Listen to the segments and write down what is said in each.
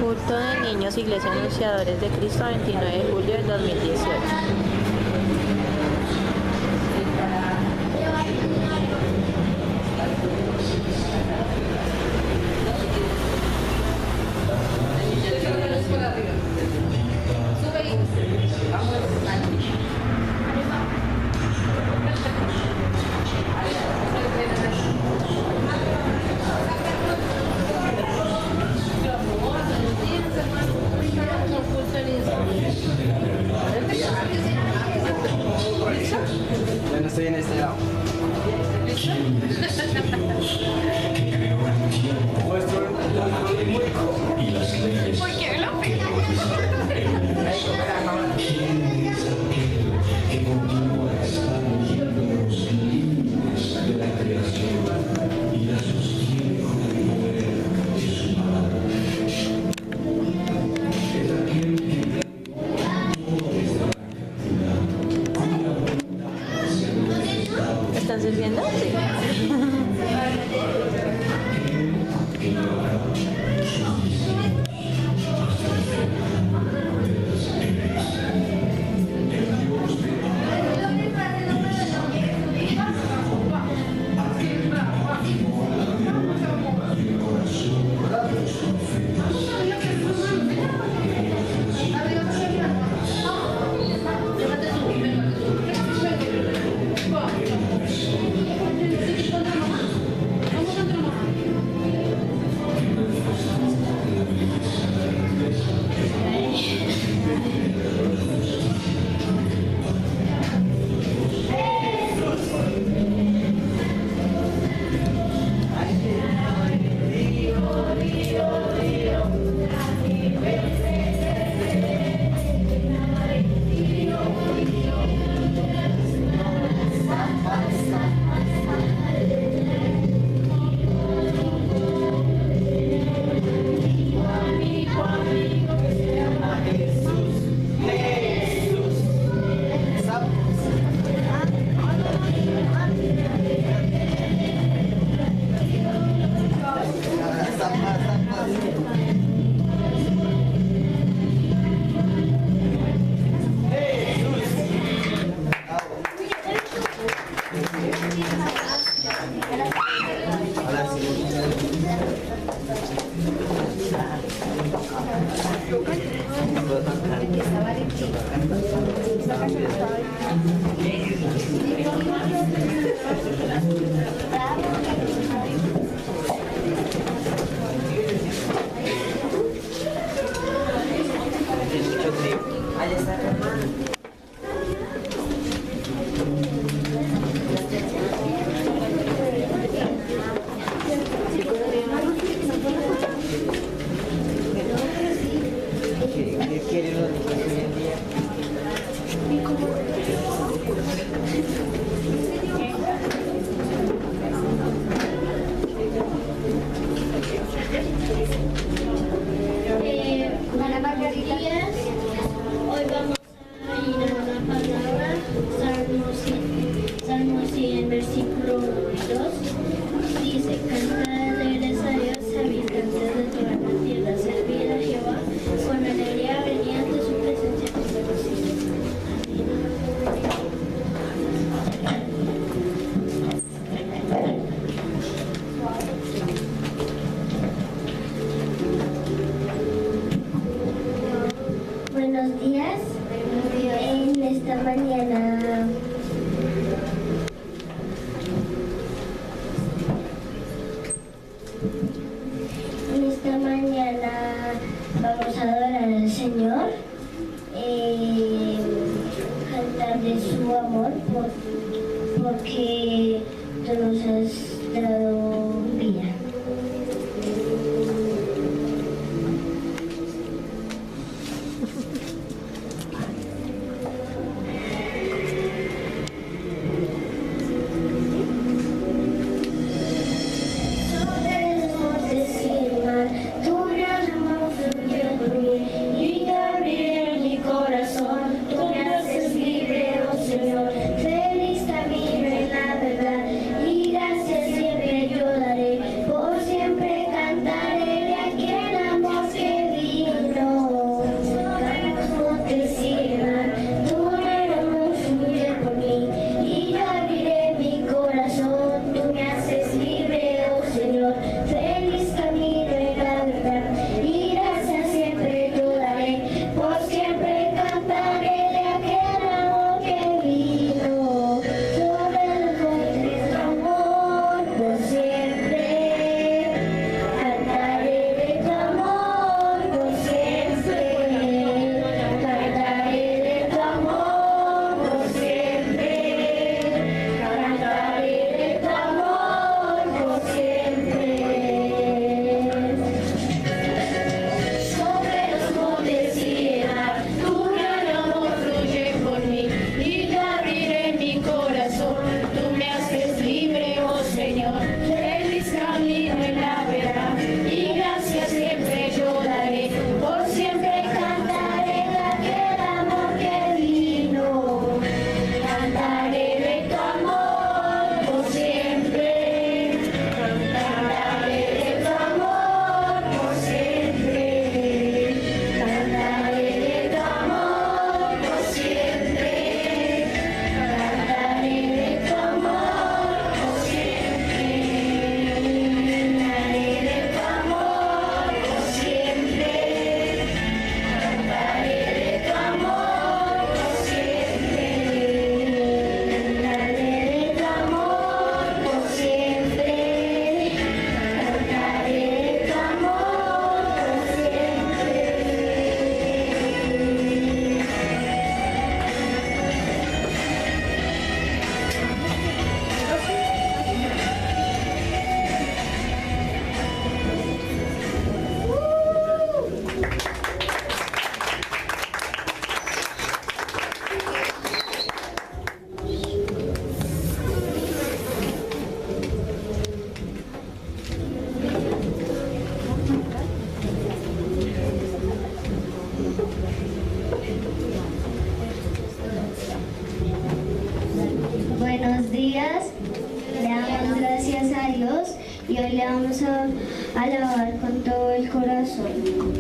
Culto de Niños, Iglesia Anunciadores de Cristo, 29 de julio del 2018. Bueno, estoy en este lado. ¿Por qué lo pegas? ¿Están sirviendo? Sí. Para Margarita, hoy vamos a ir a una palabra, Salmo 100, versículo 1 y 2. Dice: cantad alegres a Dios, habitantes de toda la tierra, servid a Jehová, con alegría venid ante su presencia con regocijo. Buenos días. En esta mañana vamos a adorar al Señor, cantar de su amor porque tú nos has dado vida. Sobre los vamos a alabar con todo el corazón.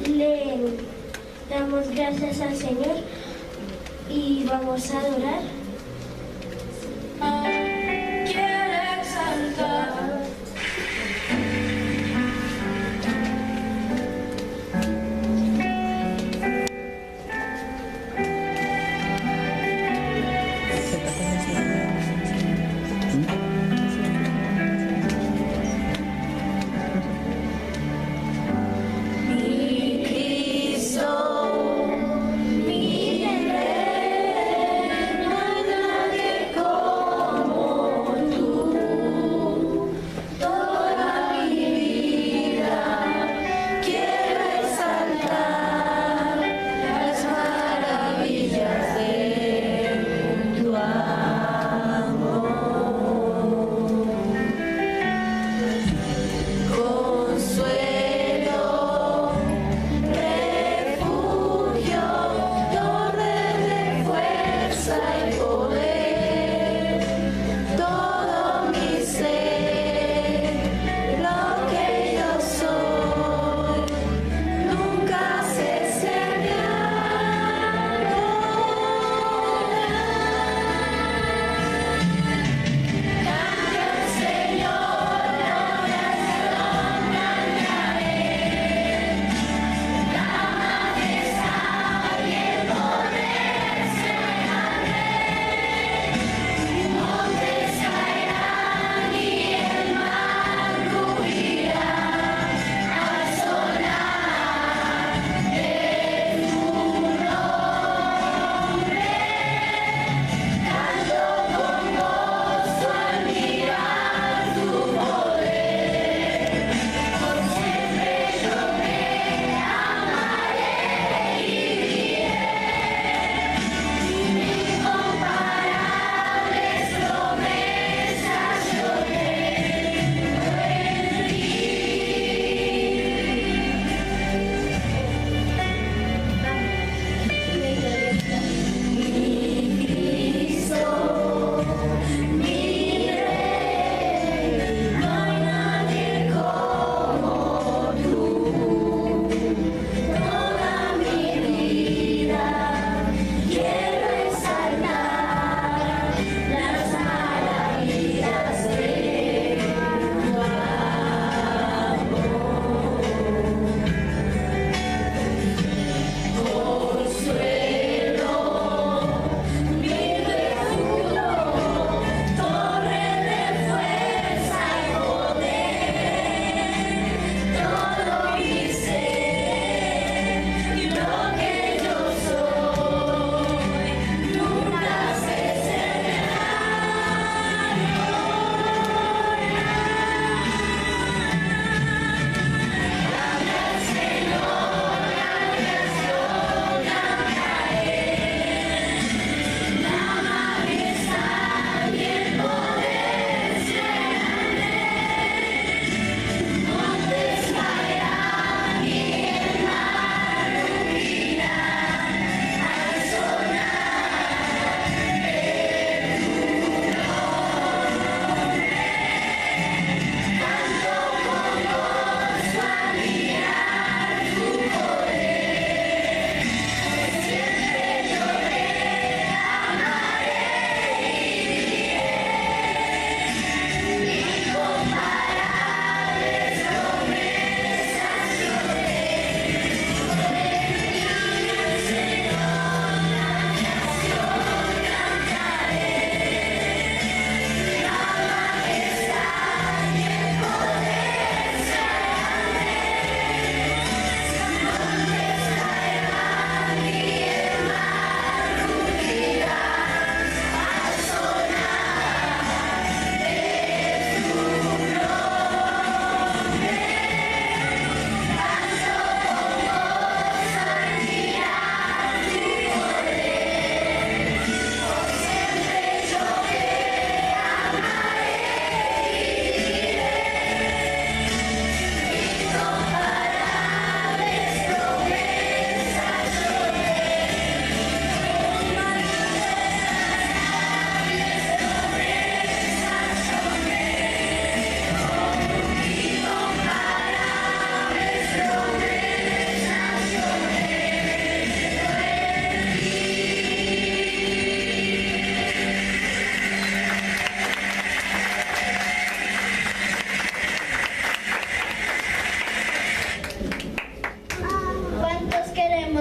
Le damos gracias al Señor y vamos a adorar. Quiero exaltar. Mi Cristo, mi rey, no hay nadie como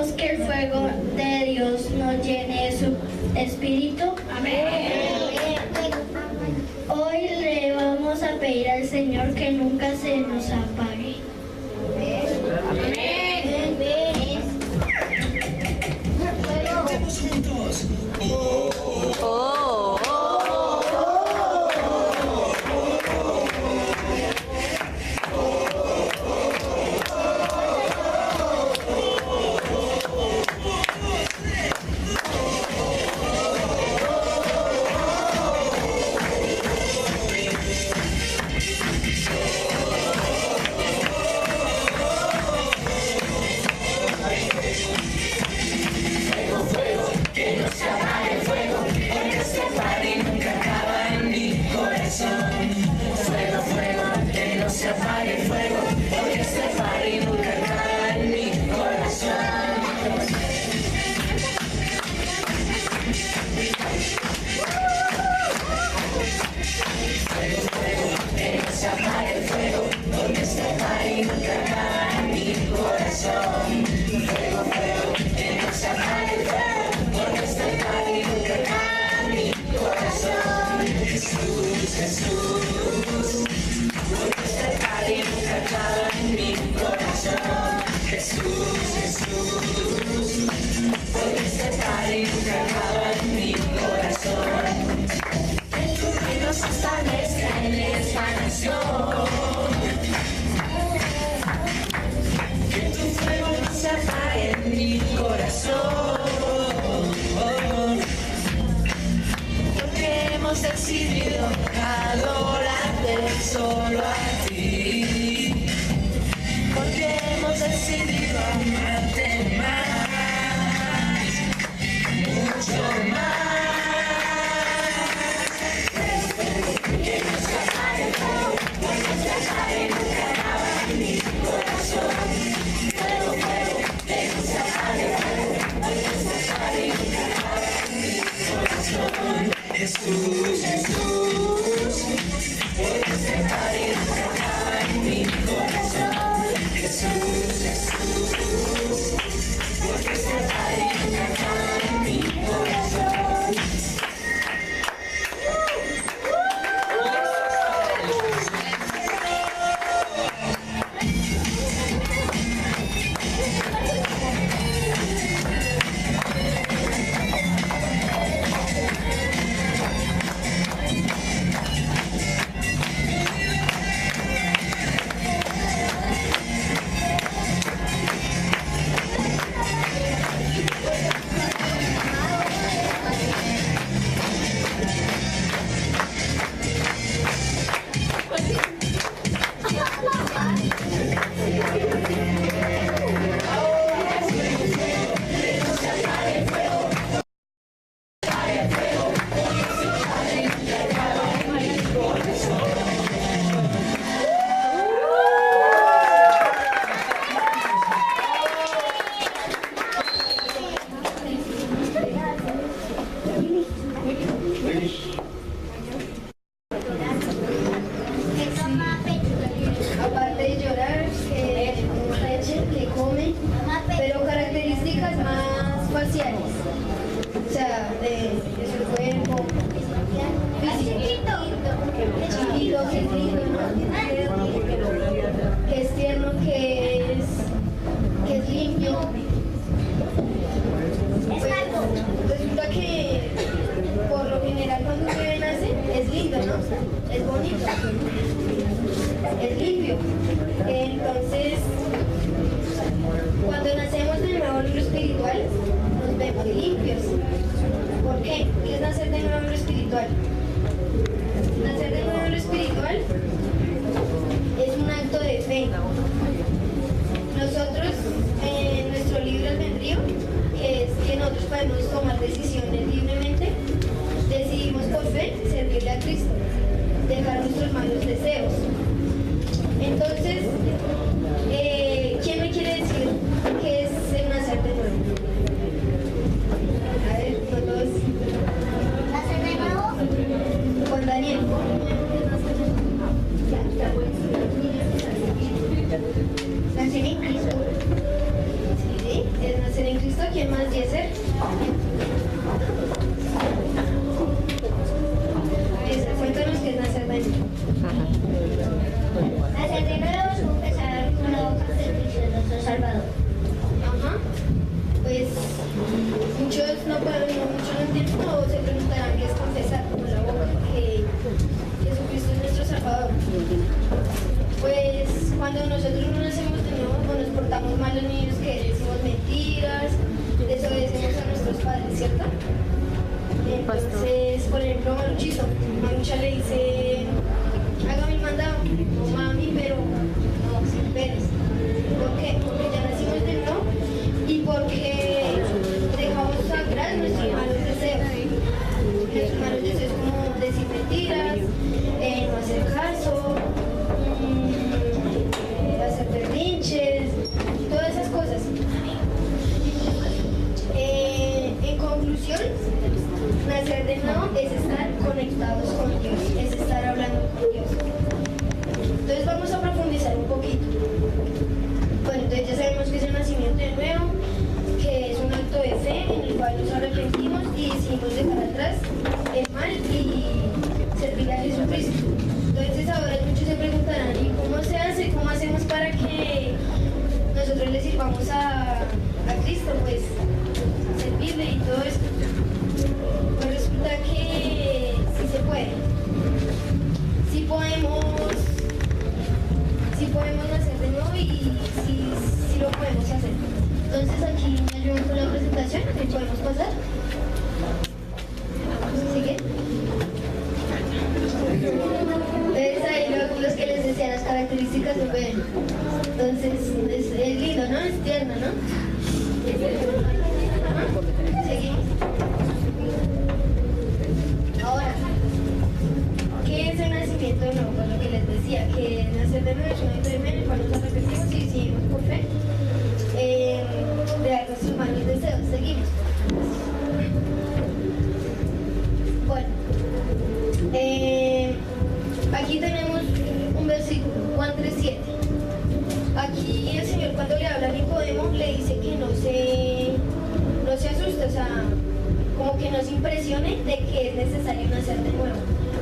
Dejemos que el fuego de Dios nos llene de su espíritu. Amén. Hoy le vamos a pedir al Señor que nunca se nos apague. Cantemos juntos. Decidido adorarte solo a ti, porque hemos decidido amarte más, mucho más. Que no se apague el fuego, porque se apague nunca acaba en mi corazón. Fuego, fuego, que no se apague el fuego, porque se apague nunca acaba en mi corazón. Jesús, Jesús, porque se pare nunca acaba en mi corazón. Jesús, Jesús, porque se pare nunca acaba en mi corazón. Aparte de llorar, que come, pero características más faciales, o sea, de su cuerpo, físico, chiquito, que es lindo, que es tierno, que es limpio. Pues, resulta que por lo general cuando un bebé nace es lindo, ¿no? Es bonito, es limpio. Entonces, cuando nacemos de nuevo en lo espiritual, nos vemos limpios. ¿Por qué? ¿Qué es nacer de nuevo en lo espiritual? Nacer de nuevo en lo espiritual es un acto de fe. Nosotros, en nuestro libre albedrío, que es que nosotros podemos tomar decisiones libremente, decidimos por fe servirle a Cristo, dejar nuestros malos deseos. Entonces, nacer en Cristo. ¿Quién más? Yeser. Yeser, cuéntanos qué es nacer de nuevo. Nacer de nuevo es confesar con la boca que Cristo es nuestro Salvador. Ajá. Pues muchos no entienden o se preguntarán qué es confesar con la boca que Jesucristo es nuestro Salvador. Pues cuando nosotros no nacemos de nuevo o nos portamos mal los niños, que decimos mentiras, desobedecemos a nuestros padres, ¿cierto? Entonces, por ejemplo, Marucha le dice, haga mi mandado, no mami, pero no, sin peros. ¿Por qué? Porque ya nacimos de nuevo y porque dejamos atrás nuestros malos deseos. Nuestros malos deseos como decir mentiras, no hacer caso, hacer berrinches, todas esas cosas. En conclusión, nacer de nuevo es estar conectados con Dios, es estar hablando con Dios. Entonces vamos a profundizar un poquito. Bueno, entonces ya sabemos que es el nacimiento de nuevo, que es un acto de fe en el cual nos arrepentimos y decidimos dejar atrás el mal y servir a Jesucristo. Entonces ahora muchos se preguntarán, ¿y cómo se hace? ¿Cómo hacemos para que nosotros le sirvamos a Cristo? Pues servirle y todo esto. Pues resulta que sí se puede. Sí podemos nacer de nuevo y sí lo podemos hacer. Entonces aquí me ayudan con la presentación, ¿qué podemos pasar? ¿Sigue? Entonces ahí los que les decía las características se ven. Entonces es lindo, ¿no? Es tierno, ¿no? Seguimos. Ahora, ¿qué es el nacimiento de nuevo? Pues lo que les decía, que nacer de nuevo es un acto de fe en el cual nos arrepentimos y decidimos por fe dejar nuestros malos deseos. Seguimos. Bueno, aquí tenemos un versículo, Juan 3:7. Aquí el Señor, cuando le habla a Nicodemo, le dice que no se asuste, o sea, como que no se impresione de que es necesario nacer de nuevo,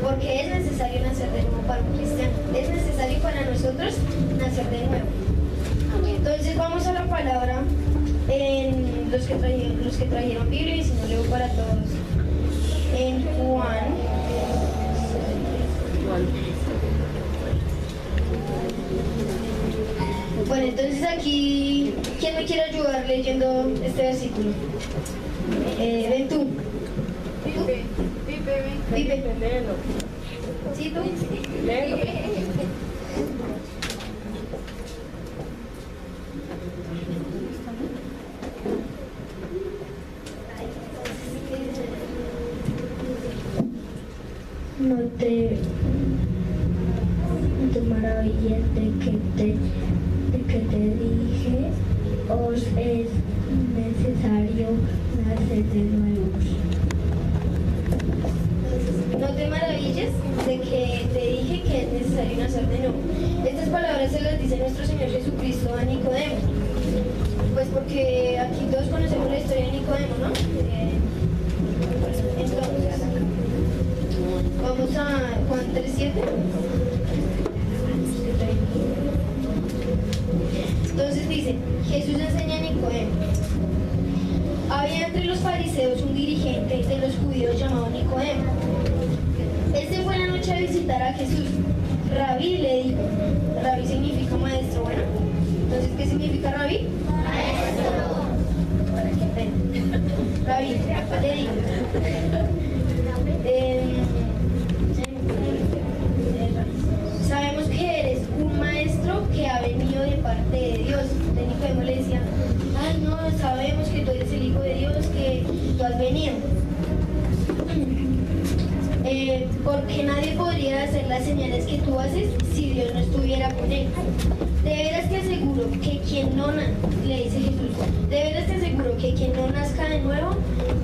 porque es necesario nacer de nuevo para un cristiano, es necesario para nosotros nacer de nuevo. Entonces vamos a la palabra en los que trajeron Biblia, y si no leo para todos, en Juan. Bueno, entonces aquí, ¿quién me quiere ayudar leyendo este versículo? Ven tú. Pipe. ¿Sí, tú? No te maravilles de que te dije, os es necesario nacer de nuevo. No te maravilles de que te dije que es necesario nacer de nuevo. Estas palabras se las dice nuestro Señor Jesucristo a Nicodemo. Pues porque aquí todos conocemos la historia de Nicodemo, ¿no? Entonces, vamos a Juan 3:7. Entonces dice, Jesús enseña a Nicodemo. Había entre los fariseos un dirigente de los judíos llamado Nicodemo. Este fue la noche a visitar a Jesús. Rabí le dijo. Rabí significa maestro, bueno. Entonces, ¿qué significa rabí? Maestro. Rabí le dijo. Sabemos que eres un maestro que ha venido de parte de Dios. De Nicodemo le decía, ay no, sabemos que tú eres el Hijo de Dios, que tú has venido. Porque nadie podría hacer las señales que tú haces si Dios no estuviera con él. De veras te aseguro que quien no le dice Jesús, de veras te aseguro que quien no nazca de nuevo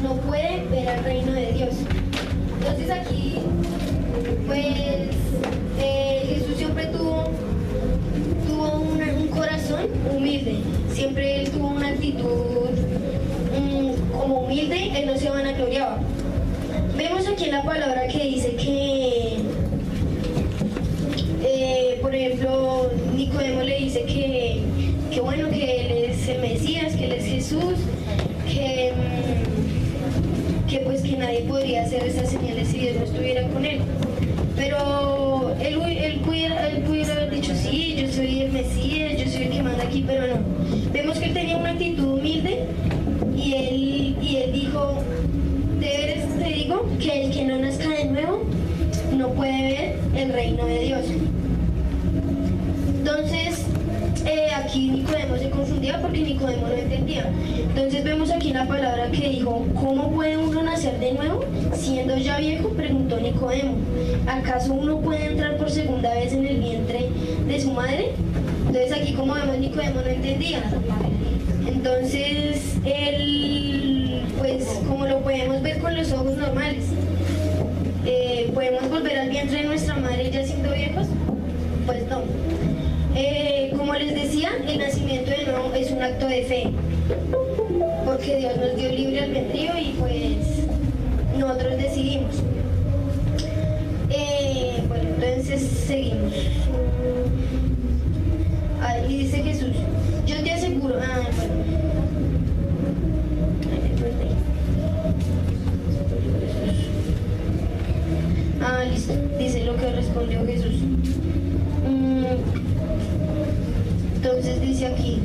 no puede ver al reino de Dios. Entonces aquí, pues Jesús siempre tuvo un corazón humilde, siempre él tuvo una actitud vemos aquí en la palabra que dice que, por ejemplo, Nicodemo le dice que bueno, que él es el Mesías, que él es Jesús, que pues que nadie podría hacer esas señales si Dios no estuviera con él. Pero él pudiera haber dicho, sí, yo soy el Mesías, yo soy el que manda aquí, pero no. Vemos que él tenía una actitud humilde y él dijo, de veras te digo que el que no nazca de nuevo no puede ver el reino de Dios. Entonces, aquí Nicodemo se confundía porque Nicodemo no entendía. Entonces vemos aquí en la palabra que dijo, ¿cómo puede uno nacer de nuevo? Siendo ya viejo, preguntó Nicodemo, ¿acaso uno puede entrar por segunda vez en el vientre de su madre? Entonces aquí, como vemos, Nicodemo no entendía. Entonces él, pues como lo podemos ver con los ojos normales, ¿podemos volver al vientre de nuestra madre ya siendo viejos? Pues no. Como les decía, el nacimiento de nuevo es un acto de fe, porque Dios nos dio libre albedrío y pues nosotros decidimos. Bueno, entonces seguimos. Y dice Jesús, yo te aseguro, listo, dice lo que respondió Jesús. Entonces dice aquí,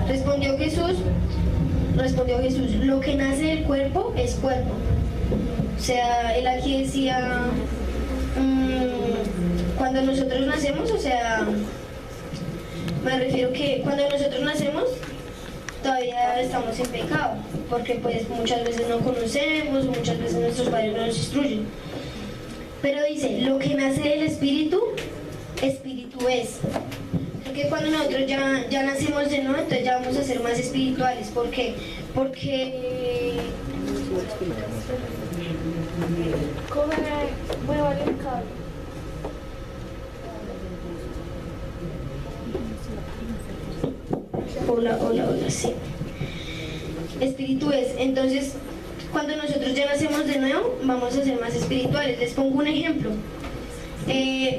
respondió Jesús, lo que nace del cuerpo es cuerpo. O sea, él aquí decía, cuando nosotros nacemos, o sea, me refiero que cuando nosotros nacemos todavía estamos en pecado, porque pues muchas veces no conocemos, muchas veces nuestros padres no nos instruyen. Pero dice, lo que nace del espíritu, espíritu es. Porque cuando nosotros ya nacemos de nuevo, entonces ya vamos a ser más espirituales. ¿Por qué? Porque... Hola, sí. Espíritu es. Entonces, cuando nosotros ya nacemos de nuevo, vamos a ser más espirituales. Les pongo un ejemplo.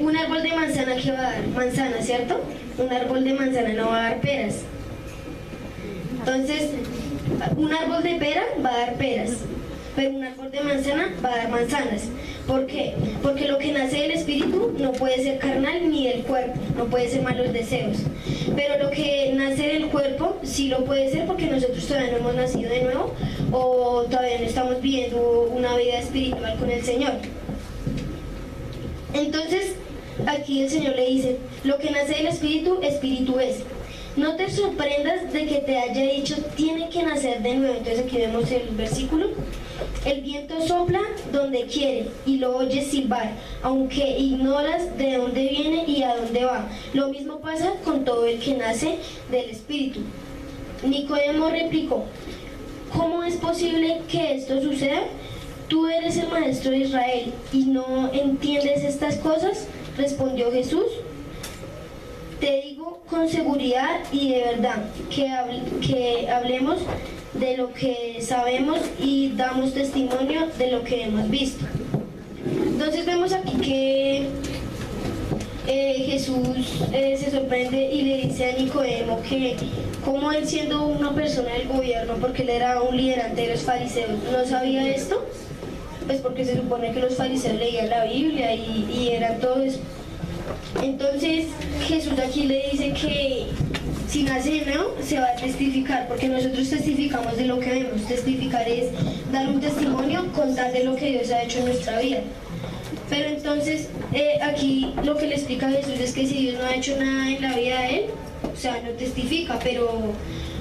Un árbol de manzana, ¿qué va a dar? Manzana, ¿cierto? Un árbol de manzana no va a dar peras. Entonces, un árbol de pera va a dar peras, pero un árbol de manzana va a dar manzanas. ¿Por qué? Porque lo que nace del espíritu no puede ser carnal ni del cuerpo, no puede ser malos deseos. Pero lo que nace del cuerpo sí lo puede ser, porque nosotros todavía no hemos nacido de nuevo o todavía no estamos viviendo una vida espiritual con el Señor. Entonces, aquí el Señor le dice, lo que nace del espíritu, espíritu es. No te sorprendas de que te haya dicho, tiene que nacer de nuevo. Entonces aquí vemos el versículo. El viento sopla donde quiere y lo oyes silbar, aunque ignoras de dónde viene y a dónde va. Lo mismo pasa con todo el que nace del espíritu. Nicodemo replicó, ¿cómo es posible que esto suceda? ¿Tú eres el maestro de Israel y no entiendes estas cosas? Respondió Jesús. Te digo con seguridad y de verdad que hablemos de lo que sabemos y damos testimonio de lo que hemos visto. Entonces vemos aquí que Jesús se sorprende y le dice a Nicodemo que como él, siendo una persona del gobierno, porque él era un liderante de los fariseos, no sabía esto, pues porque se supone que los fariseos leían la Biblia y eran todo eso. Entonces Jesús aquí le dice que si nace de nuevo se va a testificar, porque nosotros testificamos de lo que vemos. Testificar es dar un testimonio, contar de lo que Dios ha hecho en nuestra vida. Pero entonces aquí lo que le explica a Jesús es que si Dios no ha hecho nada en la vida de él, o sea, no testifica, pero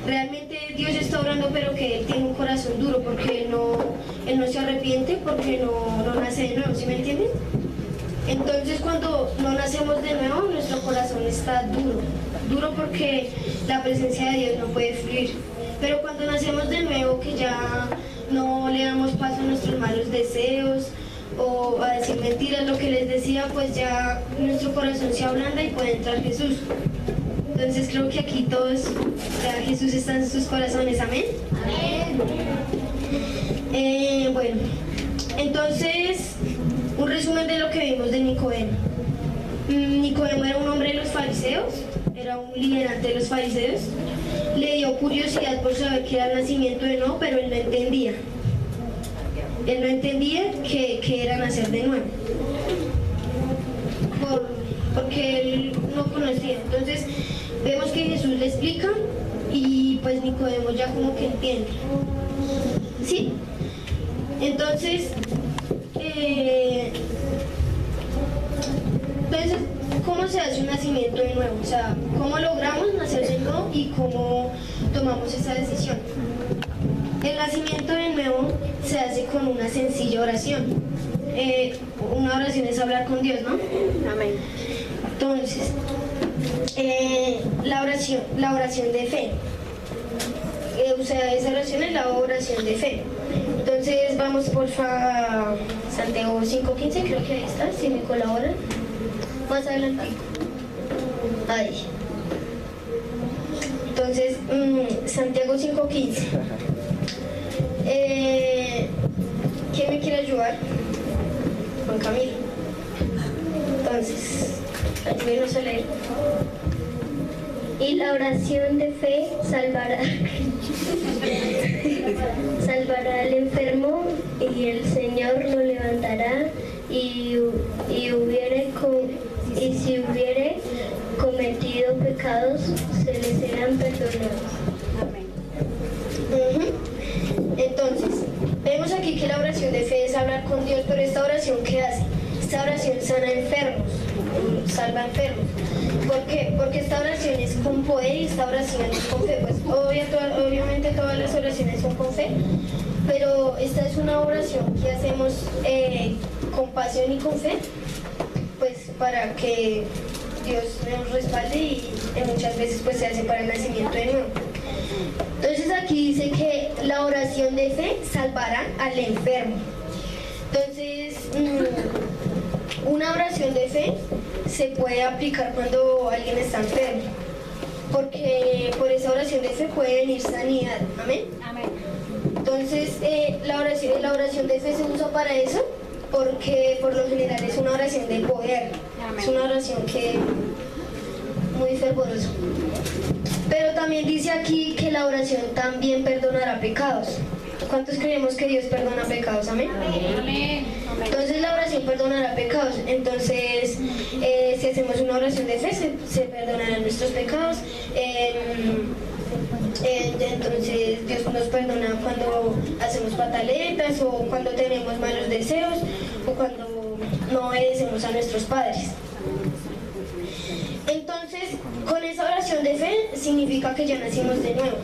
realmente Dios está obrando, pero que él tiene un corazón duro, porque él no se arrepiente, porque no nace de nuevo, ¿sí me entienden? Entonces cuando no nacemos de nuevo, nuestro corazón está duro porque la presencia de Dios no puede fluir. Pero cuando nacemos de nuevo, que ya no le damos paso a nuestros malos deseos o a decir mentiras, lo que les decía, pues ya nuestro corazón se ablanda y puede entrar Jesús. Entonces creo que aquí todos, ya Jesús está en sus corazones, amén. Bueno, entonces, un resumen de lo que vimos de Nicodemo. Nicodemo era un hombre de los fariseos, era un liderante de los fariseos. Le dio curiosidad por saber qué era el nacimiento de nuevo, pero él no entendía. Él no entendía qué era nacer de nuevo. Porque él no conocía. Entonces, vemos que Jesús le explica y pues Nicodemo ya como que entiende. ¿Sí? Entonces, ¿cómo se hace un nacimiento de nuevo? O sea, ¿cómo logramos nacer de nuevo y cómo tomamos esa decisión? El nacimiento de nuevo se hace con una sencilla oración. Una oración es hablar con Dios, ¿no? Amén. Entonces, la oración de fe. O sea, esa oración es la oración de fe. Entonces, vamos porfa a Santiago 5:15, creo que ahí está, si me colaboran. Más adelante. Ahí. Entonces, Santiago 5:15. ¿Quién me quiere ayudar? Juan Camilo. Entonces, ayúdenos a leer. Y la oración de fe salvará al enfermo, y el Señor lo levantará, y si hubiere cometido pecados, se le serán perdonados. Entonces, vemos aquí que la oración de fe es hablar con Dios, pero esta oración, ¿qué hace? Esta oración sana enfermos, salva enfermos. ¿Por qué? Porque esta oración es con poder y esta oración es con fe. Pues obviamente todas las oraciones son con fe, pero esta es una oración que hacemos con pasión y con fe, pues para que Dios nos respalde, y muchas veces pues se hace para el nacimiento de nuevo. Entonces aquí dice que la oración de fe salvará al enfermo. Entonces, una oración de fe se puede aplicar cuando alguien está enfermo, porque por esa oración de fe puede venir sanidad. Amén. Amén. Entonces, la oración de fe se usa para eso, porque por lo general es una oración de poder. Amén. Es una oración que muy fervorosa. Pero también dice aquí que la oración también perdonará pecados. ¿Cuántos creemos que Dios perdona pecados? Amén. Amén. Entonces la oración perdonará pecados. Entonces, si hacemos una oración de fe, se perdonarán nuestros pecados. Entonces Dios nos perdona cuando hacemos pataletas, o cuando tenemos malos deseos, o cuando no obedecemos a nuestros padres. Entonces, con esa oración de fe significa que ya nacimos de nuevo.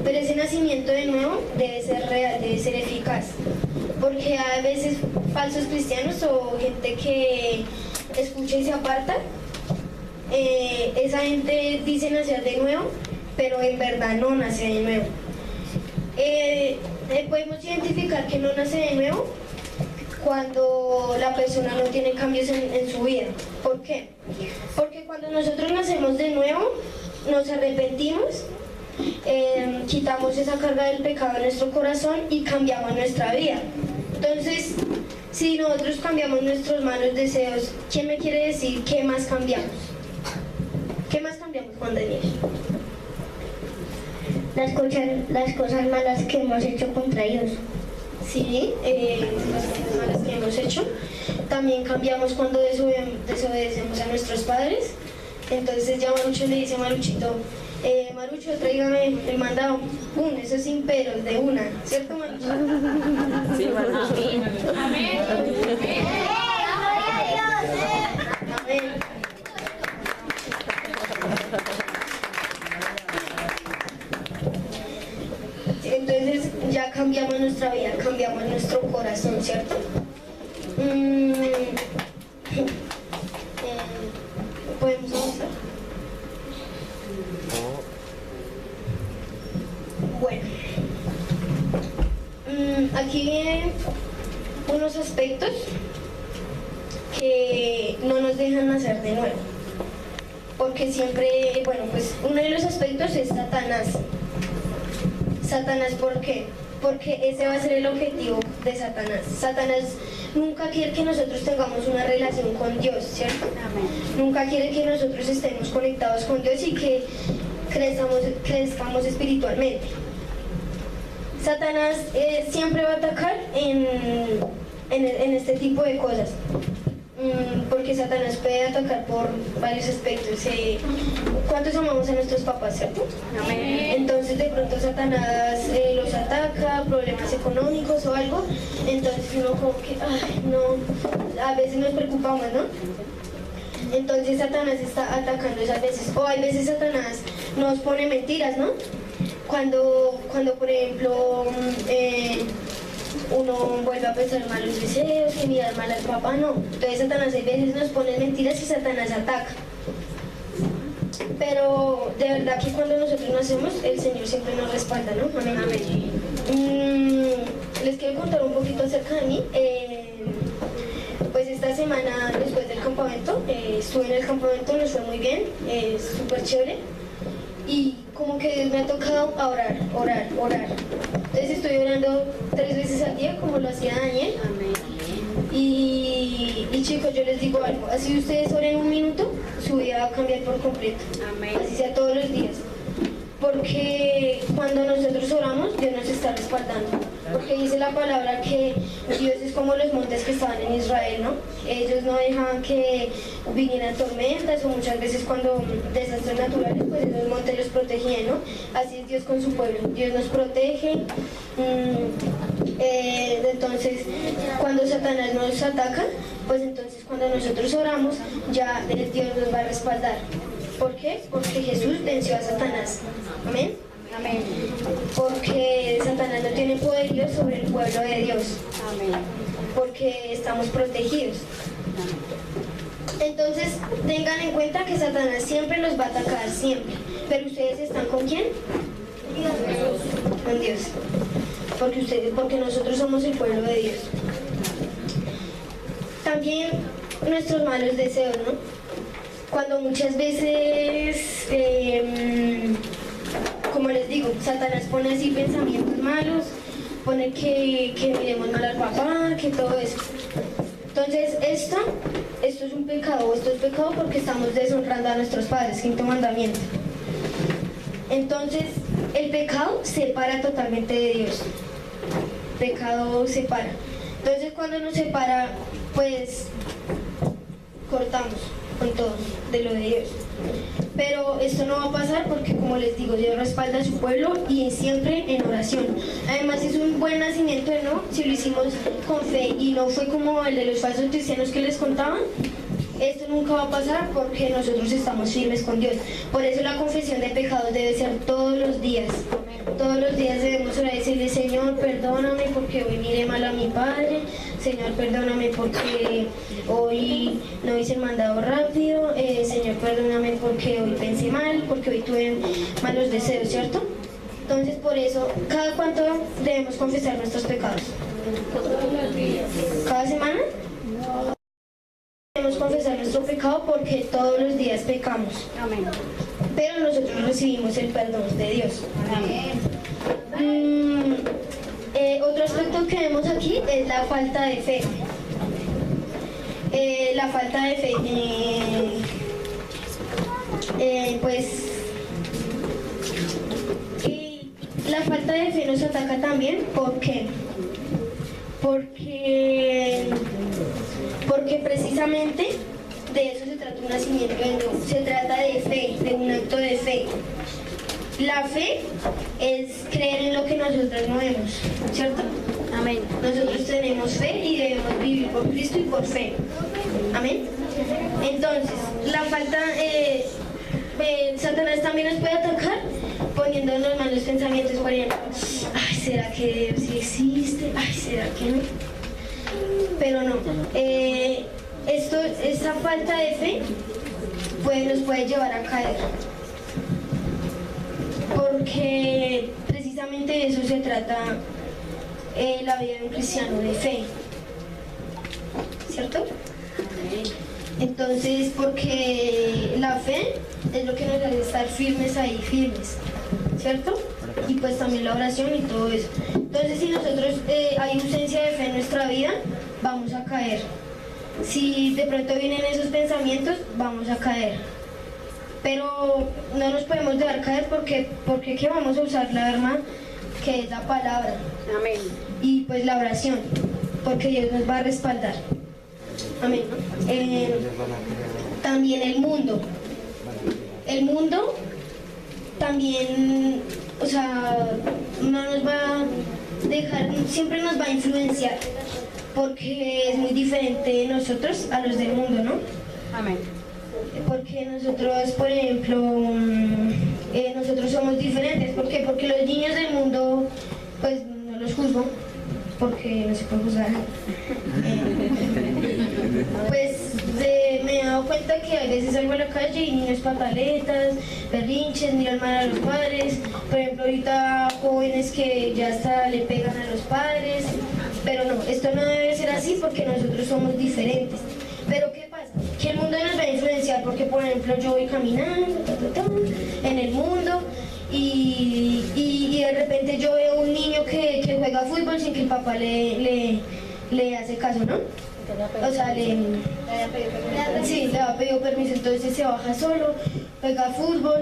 Pero ese nacimiento de nuevo debe ser real, debe ser eficaz. Porque hay veces falsos cristianos o gente que escucha y se aparta. Esa gente dice nacer de nuevo, pero en verdad no nace de nuevo. Podemos identificar que no nace de nuevo cuando la persona no tiene cambios en su vida. ¿Por qué? Porque cuando nosotros nacemos de nuevo, nos arrepentimos, quitamos esa carga del pecado en nuestro corazón y cambiamos nuestra vida. Entonces, si nosotros cambiamos nuestros malos deseos, ¿quién me quiere decir qué más cambiamos? ¿Qué más cambiamos, Juan Daniel? Las cosas malas que hemos hecho contra Dios. Sí, las cosas malas que hemos hecho. También cambiamos cuando desobedecemos a nuestros padres. Entonces ya Marucho le dice a Maruchito, Marucho, tráigame el mandado. Eso sin peros, de una. ¿Cierto, Marucho? Sí, hermano. Amén. Amén. Amén. Entonces ya cambiamos nuestra vida, cambiamos nuestro corazón, ¿cierto? ¿Podemos avanzar? Bueno, aquí vienen unos aspectos que no nos dejan nacer de nuevo. porque siempre, bueno, pues uno de los aspectos es Satanás. Satanás, ¿por qué? Porque ese va a ser el objetivo de Satanás. Satanás nunca quiere que nosotros tengamos una relación con Dios, ¿cierto? Nunca quiere que nosotros estemos conectados con Dios y que crezcamos espiritualmente. Satanás siempre va a atacar en este tipo de cosas, porque Satanás puede atacar por varios aspectos. ¿Cuántos amamos a nuestros papás, cierto? Amén. Entonces de pronto Satanás los ataca, problemas económicos o algo, entonces uno como que, ay, no, a veces nos preocupamos, ¿no? Entonces Satanás está atacando esas veces, o hay veces Satanás nos pone mentiras, ¿no? Cuando por ejemplo, uno vuelve a pensar malos deseos, que mirar mal al papá, no. Entonces Satanás hay veces nos pone mentiras y Satanás ataca. Pero de verdad que cuando nosotros nacemos, el Señor siempre nos respalda, ¿no? Amén. Amén. Les quiero contar un poquito acerca de mí. Pues esta semana, después del campamento, estuve en el campamento, nos fue muy bien, súper chévere. Y como que Dios me ha tocado a orar. Entonces estoy orando 3 veces al día, como lo hacía Daniel. Amén. Y chicos, yo les digo algo, así ustedes oren 1 minuto, su vida va a cambiar por completo. Amén. Así sea todos los días. Porque cuando nosotros oramos, Dios nos está respaldando. Porque dice la palabra que Dios es como los montes que estaban en Israel, ¿no? Ellos no dejaban que vinieran tormentas o muchas veces cuando desastres naturales, pues los montes los protegían, ¿no? Así es Dios con su pueblo. Dios nos protege. Entonces, cuando Satanás nos ataca, pues entonces cuando nosotros oramos, ya Dios nos va a respaldar. ¿Por qué? Porque Jesús venció a Satanás. Amén. Amén. Porque Satanás no tiene poderío sobre el pueblo de Dios. Amén. Porque estamos protegidos. Entonces, tengan en cuenta que Satanás siempre los va a atacar, siempre. Pero ustedes están ¿con quién? Con Dios. Porque nosotros somos el pueblo de Dios. También nuestros malos deseos, ¿no? Cuando muchas veces, como les digo, Satanás pone así pensamientos malos, pone que miremos mal al papá, que todo eso. Entonces esto es un pecado, esto es pecado porque estamos deshonrando a nuestros padres, 5º mandamiento. Entonces el pecado separa totalmente de Dios. Pecado separa. Entonces cuando nos separa, pues cortamos con todo de lo de Dios. Pero esto no va a pasar porque, como les digo, Dios respalda a su pueblo y siempre en oración. Además es un buen nacimiento de no, si lo hicimos con fe y no fue como el de los falsos cristianos que les contaban. Esto nunca va a pasar porque nosotros estamos firmes con Dios. Por eso la confesión de pecados debe ser todos los días. Todos los días debemos orar y decirle: Señor, perdóname porque hoy miré mal a mi padre. Señor, perdóname porque hoy no hice el mandado rápido. Señor, perdóname porque hoy pensé mal, porque hoy tuve malos deseos, ¿cierto? Entonces, por eso, ¿cada cuánto debemos confesar nuestros pecados? ¿Cada semana? Debemos confesar nuestro pecado porque todos los días pecamos. Amén. Pero nosotros recibimos el perdón de Dios. Amén. Otro aspecto que vemos aquí es la falta de fe. La falta de fe. La falta de fe nos ataca también. ¿Por qué? Porque precisamente de eso se trata un nacimiento de nuevo. Se trata de fe, de un acto de fe. La fe es creer en lo que nosotros no vemos, ¿cierto? Amén. Nosotros tenemos fe y debemos vivir por Cristo y por fe. Amén. Entonces, la falta, Satanás también nos puede atacar poniéndonos malos pensamientos, por ejemplo: ay, ¿será que Dios sí existe? Ay, ¿será que no? Pero no. Esta falta de fe nos puede llevar a caer. Porque precisamente de eso se trata la vida de un cristiano, de fe. ¿Cierto? Entonces, porque la fe es lo que nos hace estar firmes ahí, firmes, ¿cierto? Y pues también la oración y todo eso. Entonces, si nosotros hay ausencia de fe en nuestra vida, vamos a caer. Si de pronto vienen esos pensamientos, vamos a caer. Pero no nos podemos dejar caer porque ¿qué vamos a usar la arma? Que es la palabra. Amén. Y pues la oración, porque Dios nos va a respaldar. Amén. También el mundo. El mundo también, o sea, no nos va a dejar, siempre nos va a influenciar, porque es muy diferente de nosotros a los del mundo, ¿no? Amén. Porque nosotros, por ejemplo, nosotros somos diferentes. ¿Por qué? Porque los niños del mundo, pues no los juzgo, porque no se puede juzgar. Pues me he dado cuenta que a veces salgo a la calle y niños pataletas, berrinches, miran mal a los padres. Por ejemplo, ahorita jóvenes que ya hasta le pegan a los padres. Pero no, esto no debe ser así porque nosotros somos diferentes. Pero ¿qué pasa? Que el mundo nos va a influenciar porque, por ejemplo, yo voy caminando en el mundo y de repente yo veo un niño que juega fútbol sin que el papá le hace caso, ¿no? O sea, le ha pedido permiso, entonces se baja solo, juega fútbol.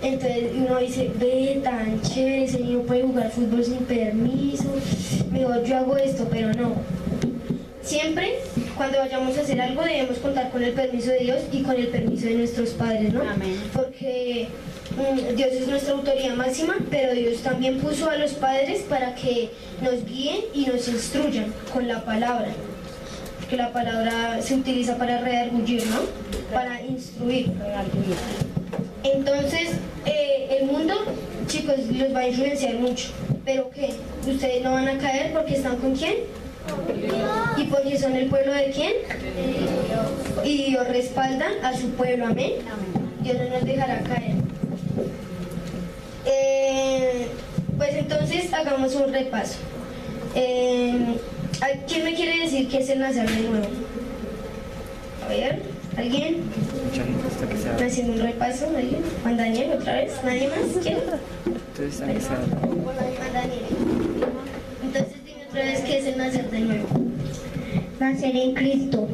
Entonces uno dice, ve, tan chévere, ese niño puede jugar fútbol sin permiso, mejor yo hago esto, pero no. Siempre, cuando vayamos a hacer algo, debemos contar con el permiso de Dios y con el permiso de nuestros padres, ¿no? Amén. Porque Dios es nuestra autoridad máxima, pero Dios también puso a los padres para que nos guíen y nos instruyan con la palabra. Porque la palabra se utiliza para redarguir, ¿no? Para instruir. Entonces, el mundo, chicos, los va a influenciar mucho. ¿Pero qué? Ustedes no van a caer porque están con ¿quién? ¿Y porque son el pueblo de quién? Y Dios respalda a su pueblo, amén. Dios no nos dejará caer. Pues entonces hagamos un repaso. ¿Quién me quiere decir qué es el nacer de nuevo? A ver, ¿alguien? Haciendo un repaso, ¿alguien? Juan Daniel, otra vez. ¿Nadie más quiere? Juan Daniel. Entonces dime otra vez qué es el nacer de nuevo. Nacer en Cristo.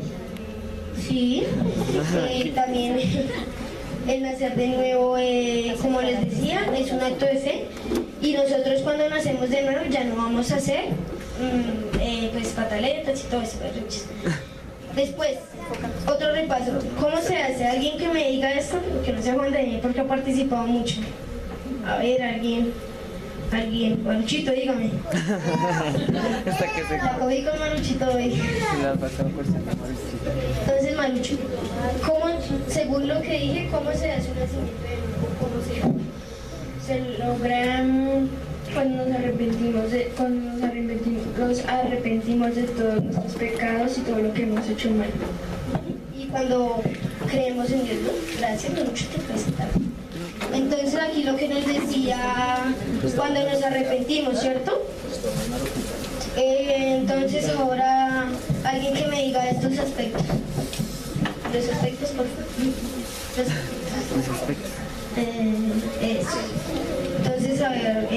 Sí, también el nacer de nuevo, como les decía, es un acto de fe. Y nosotros cuando nacemos de nuevo ya no vamos a hacer pues pataletas y todo eso, berrinches. Después, otro repaso. ¿Cómo se hace? ¿Alguien que me diga esto? Que no sea Juan Daniel porque ha participado mucho. A ver, alguien. Manuchito, dígame. La cogí con Manuchito hoy. Entonces, Manucho, ¿cómo, según lo que dije, cómo se hace un nacimiento de nuevo? ¿Cómo se logran cuando nos arrepentimos de todos nuestros pecados y todo lo que hemos hecho mal. Y cuando creemos en Dios, ¿no? Gracias, Manuchito, pues está bien. Entonces aquí lo que nos decía, cuando nos arrepentimos, ¿cierto? Entonces ahora alguien que me diga estos aspectos. Los aspectos, por favor. Los aspectos. Eso. Entonces, a ver,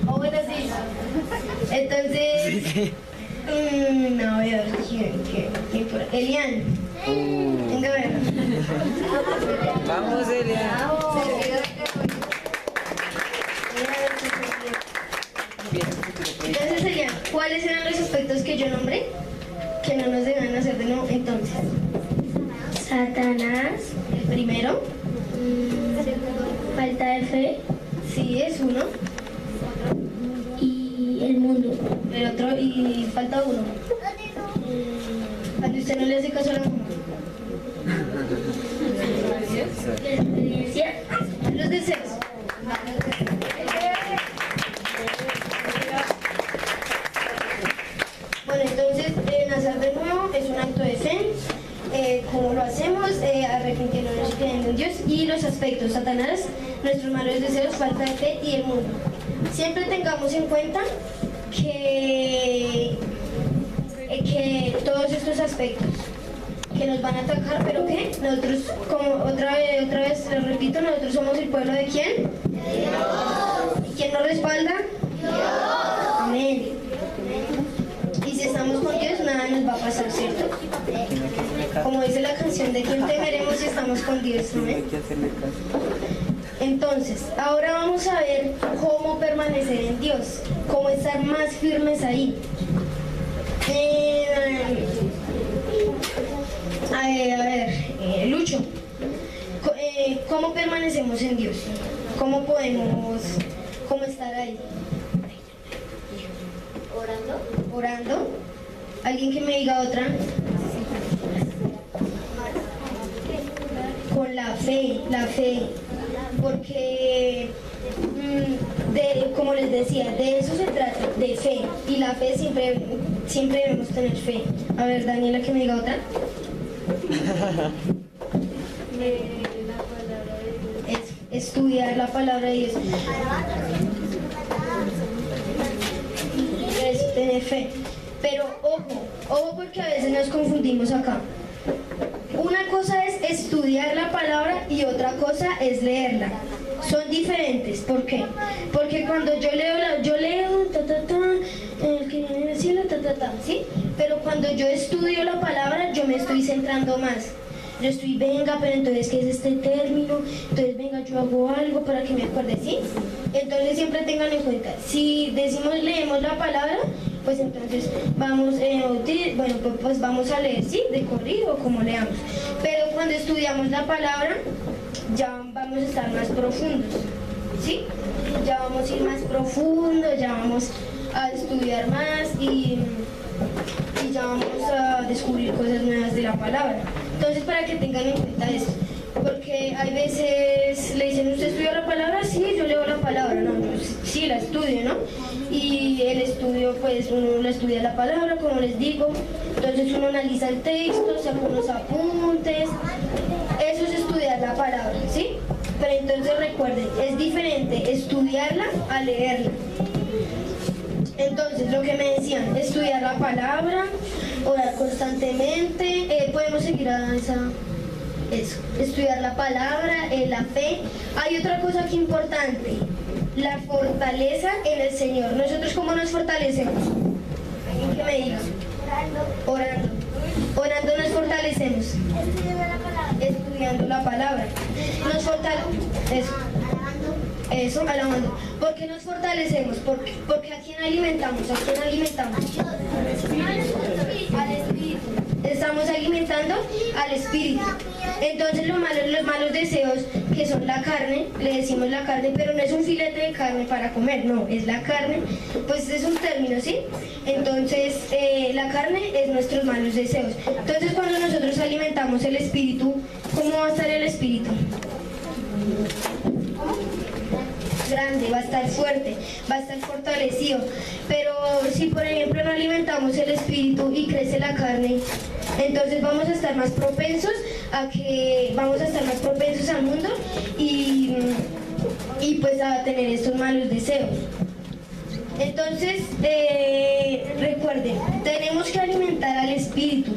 bueno, sí. Entonces, a ver, ¿quién por ahí? Elian. Venga, a ver. Vamos, Elian. Entonces, Elian, ¿cuáles eran los aspectos que yo nombré? Que no nos deben hacer de nuevo. Entonces, Satanás. el primero. Falta de fe. Sí, es uno. Y el mundo. El otro, y falta uno. Cuando usted no le hace caso a la mamá. La experiencia. Los deseos. Bueno, entonces, nacer de nuevo es un acto de fe. ¿Cómo lo hacemos? Arrepintiéndonos y creyendo en Dios. Y los aspectos: Satanás, nuestros malos deseos, falta de fe y el mundo. Siempre tengamos en cuenta que que todos estos aspectos que nos van a atacar, pero que nosotros, como otra vez lo repito, nosotros somos el pueblo de ¿quién? Dios. ¿Y quién nos respalda? Dios. Amén. Y si estamos con Dios, nada nos va a pasar, ¿cierto? Como dice la canción, ¿de quién temeremos si estamos con Dios? Amén. Entonces, ahora vamos a ver cómo permanecer en Dios, cómo estar más firmes ahí. Lucho, ¿cómo permanecemos en Dios? ¿Cómo podemos estar ahí? Orando. ¿Alguien que me diga otra? Con la fe. Porque, como les decía, de eso se trata, de fe. Y la fe siempre debemos tener fe. A ver, Daniela, que me diga otra. Estudiar la palabra de Dios. Es tener fe. Pero ojo porque a veces nos confundimos acá. Una cosa es estudiar la palabra y otra cosa es leerla. Son diferentes. ¿Por qué? Porque cuando yo leo, el que viene en el cielo, ¿sí? Pero cuando yo estudio la palabra, yo me estoy centrando más. Yo estoy, venga, pero entonces, ¿qué es este término? Entonces, venga, yo hago algo para que me acuerde, ¿sí? Entonces, siempre tengan en cuenta, si leemos la palabra, pues entonces vamos, pues vamos a leer, ¿sí? De corrido, como leamos. Pero cuando estudiamos la palabra, ya vamos a estar más profundos, ¿sí? Ya vamos a ir más profundo, ya vamos a estudiar más y ya vamos a descubrir cosas nuevas de la palabra. Entonces, para que tengan en cuenta esto, porque hay veces le dicen, ¿usted estudia la palabra? Sí, yo leo la palabra. No, sí, la estudio, ¿no? Y el estudio, pues uno la estudia la palabra, como les digo, entonces uno analiza el texto, saca unos apuntes, eso es estudiar la palabra, ¿sí? Pero entonces recuerden, es diferente estudiarla a leerla. Entonces, lo que me decían, estudiar la palabra, orar constantemente, podemos seguir a eso, estudiar la palabra, la fe. Hay otra cosa aquí importante, la fortaleza en el Señor. ¿Nosotros cómo nos fortalecemos? ¿Alguien que me diga? Orando. Orando nos fortalecemos. Estudiando la palabra. Nos fortalecemos. Eso, alabando. ¿Por qué nos fortalecemos? Porque ¿a quién alimentamos? ¿A quién alimentamos? Al Espíritu. Estamos alimentando al Espíritu. Entonces los malos deseos, que son la carne, le decimos la carne, pero no es un filete de carne para comer, no, es la carne, pues es un término, ¿sí? Entonces la carne es nuestros malos deseos. Entonces cuando nosotros alimentamos el Espíritu, ¿cómo va a estar el Espíritu? Grande, va a estar fuerte, va a estar fortalecido. Pero si por ejemplo no alimentamos el Espíritu y crece la carne, entonces vamos a estar más propensos al mundo y pues a tener estos malos deseos. Entonces recuerden, tenemos que alimentar al Espíritu.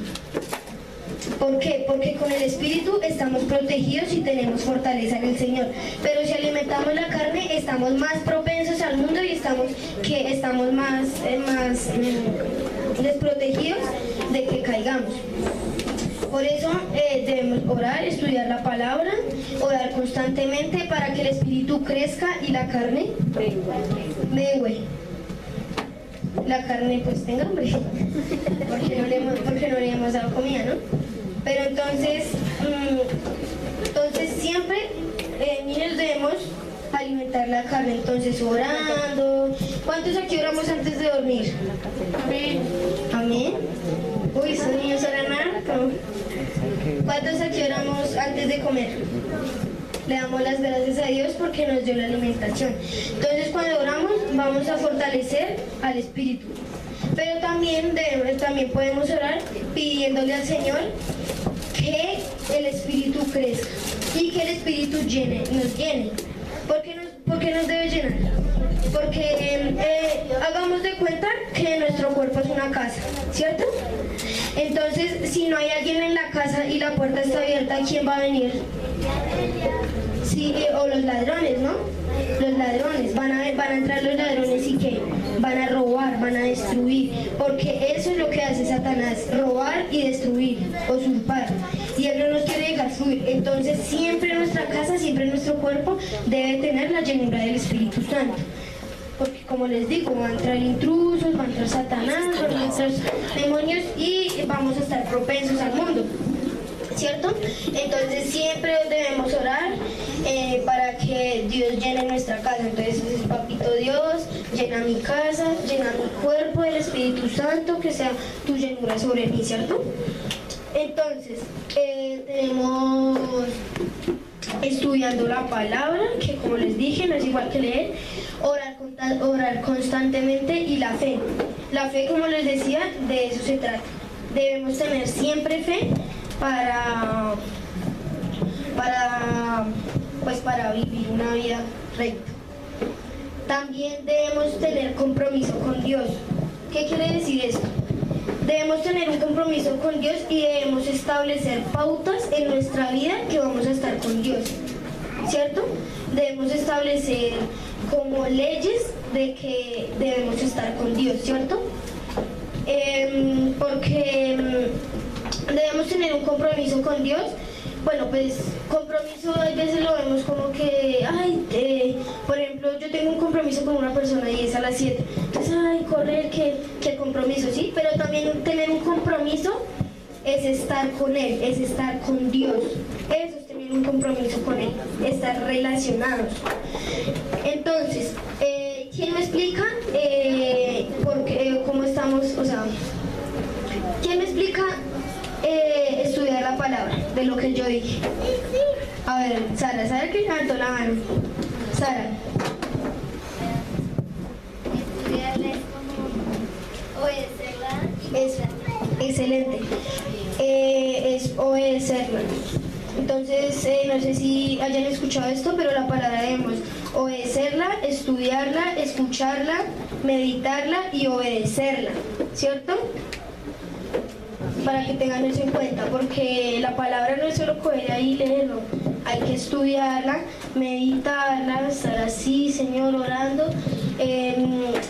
¿Por qué? Porque con el Espíritu estamos protegidos y tenemos fortaleza en el Señor. Pero si alimentamos la carne, estamos más propensos al mundo y estamos más desprotegidos de que caigamos. Por eso debemos orar, estudiar la palabra, orar constantemente para que el Espíritu crezca y la carne mengue. La carne pues tenga hambre, porque no le hemos dado comida, ¿no? Pero entonces siempre, niños, debemos alimentar la carne, entonces orando. ¿Cuántos aquí oramos antes de dormir? Amén. Amén. Uy, esos niños oran harto. ¿Cuántos aquí oramos antes de comer? Le damos las gracias a Dios porque nos dio la alimentación. Entonces cuando oramos vamos a fortalecer al Espíritu. Pero también podemos orar pidiéndole al Señor que el Espíritu crezca y que el Espíritu nos llene. ¿Por qué nos debe llenar? Porque hagamos de cuenta que nuestro cuerpo es una casa, ¿cierto? Entonces, si no hay alguien en la casa y la puerta está abierta, ¿quién va a venir? Sí, o los ladrones, ¿no? Los ladrones, van a entrar los ladrones y ¿qué? Van a robar, van a destruir, porque eso es lo que hace Satanás, robar y destruir, usurpar, y él no nos quiere dejar fluir. Entonces siempre nuestra casa, siempre nuestro cuerpo debe tener la llenura del Espíritu Santo, porque como les digo, van a entrar intrusos, va a entrar Satanás, van a entrar demonios y vamos a estar propensos al mundo, ¿cierto? Entonces siempre debemos orar para que Dios llene nuestra casa. Entonces, papito Dios, llena mi casa, llena mi cuerpo del Espíritu Santo, que sea tu llenura sobre mí, ¿cierto? Entonces, tenemos estudiando la palabra, que como les dije, no es igual que leer, orar constantemente, y la fe. La fe, como les decía, de eso se trata. Debemos tener siempre fe para vivir una vida recta. También debemos tener compromiso con Dios. ¿Qué quiere decir esto? Debemos tener un compromiso con Dios y debemos establecer pautas en nuestra vida que vamos a estar con Dios, ¿cierto? Debemos establecer como leyes de que debemos estar con Dios, ¿cierto? Porque debemos tener un compromiso con Dios. Bueno, pues compromiso a veces lo vemos como que, por ejemplo, yo tengo un compromiso con una persona y es a las 7. Entonces, correr, qué compromiso, ¿sí? Pero también tener un compromiso es estar con Él, es estar con Dios. Eso es tener un compromiso con Él, estar relacionados. Entonces, ¿quién me explica cómo estamos, quién me explica estudiar la palabra de lo que yo dije? A ver, Sara que levantó la mano. Sara. Estudiarla es como obedecerla y Es excelente. Es obedecerla. Entonces, no sé si hayan escuchado esto, pero la palabra debemos obedecerla, estudiarla, escucharla, meditarla y obedecerla, ¿cierto? Para que tengan eso en cuenta, porque la palabra no es solo coger ahí y leerlo, hay que estudiarla, meditarla, estar así, Señor, orando,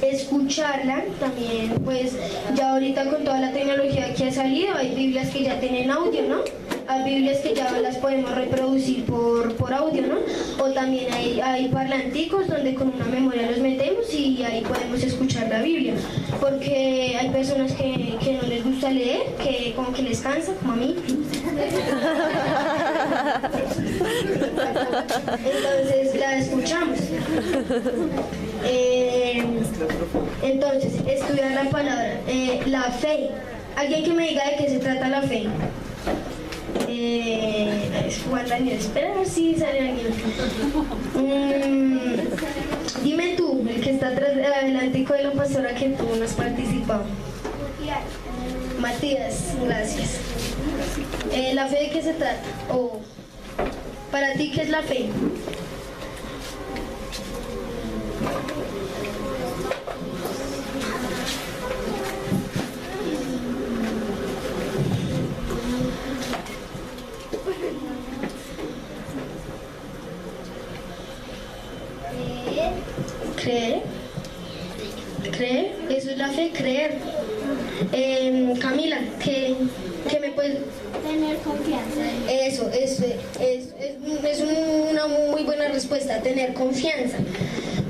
escucharla también. Pues ya ahorita con toda la tecnología que ha salido, hay Biblias que ya tienen audio, ¿no? Hay Biblias que ya las podemos reproducir por audio, ¿no? O también hay parlanticos donde con una memoria los metemos y ahí podemos escuchar la Biblia, porque hay personas que no les gusta leer, que como que les cansa, como a mí. Entonces la escuchamos. Entonces, estudiar la palabra, la fe. ¿Alguien que me diga de qué se trata la fe? Juan Daniel, espera a ver si sale alguien. Dime tú, el que está atrás, adelantico de la pastora que tú no has participado. Matías, gracias. ¿La fe de qué se trata? O para ti, ¿qué es la fe? Creer, eso es la fe, creer. Camila, ¿qué me puedes...? tener confianza. Eso, es una muy buena respuesta, tener confianza.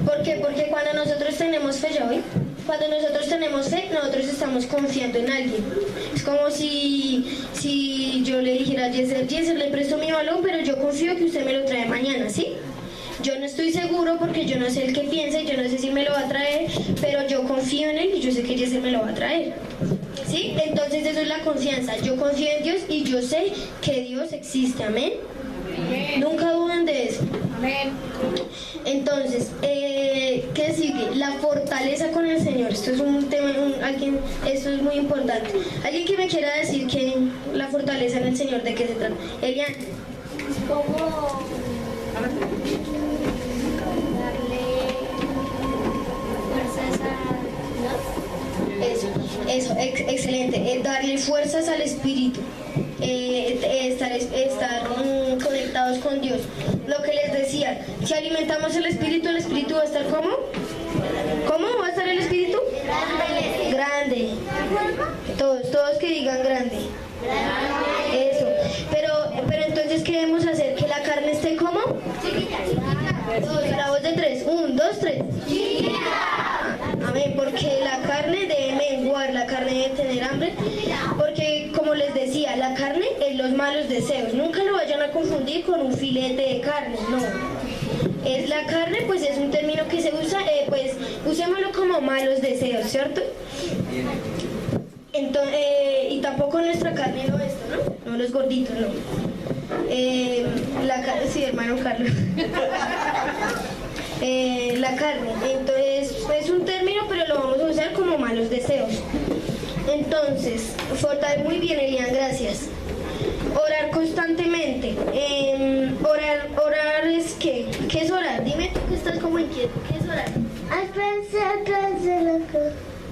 ¿Por qué? Porque cuando nosotros tenemos fe, ¿ya ven? Cuando nosotros tenemos fe, nosotros estamos confiando en alguien. Es como si yo le dijera a Yeser, le presto mi balón, pero yo confío que usted me lo trae mañana, ¿sí? Yo no estoy seguro porque yo no sé el que piensa y yo no sé si me lo va a traer, pero yo confío en él y yo sé que Yeser me lo va a traer, ¿sí? Entonces eso es la confianza. Yo confío en Dios y yo sé que Dios existe, ¿amén? Amén. Nunca duden de eso. Amén. Entonces, ¿qué sigue? La fortaleza con el Señor. Esto es un tema, esto es muy importante. ¿Alguien que me quiera decir que la fortaleza en el Señor, de qué se trata? Elian. Como darle excelente. Darle fuerzas al espíritu. Estar conectados con Dios. Lo que les decía, si alimentamos el espíritu va a estar ¿cómo? ¿Cómo va a estar el espíritu? Grande. Todos que digan grande. Eso. Pero entonces, ¿qué debemos hacer? ¿Que la carne esté como? La voz de 3. 1, 2, 3. Amén. Porque la carne debe menguar, la carne debe tener hambre. Porque, como les decía, la carne es los malos deseos. Nunca lo vayan a confundir con un filete de carne, no. Es la carne, pues es un término que se usa, pues usémoslo como malos deseos, ¿cierto? Entonces, y tampoco nuestra carne no esto, ¿no? No los gorditos, no. Sí, hermano Carlos. La carne, entonces es un término, pero lo vamos a usar como malos deseos. Entonces, muy bien, Elian, gracias. Orar constantemente. Orar es ¿qué? ¿Qué es orar? Dime tú que estás como inquieto. ¿Qué es orar?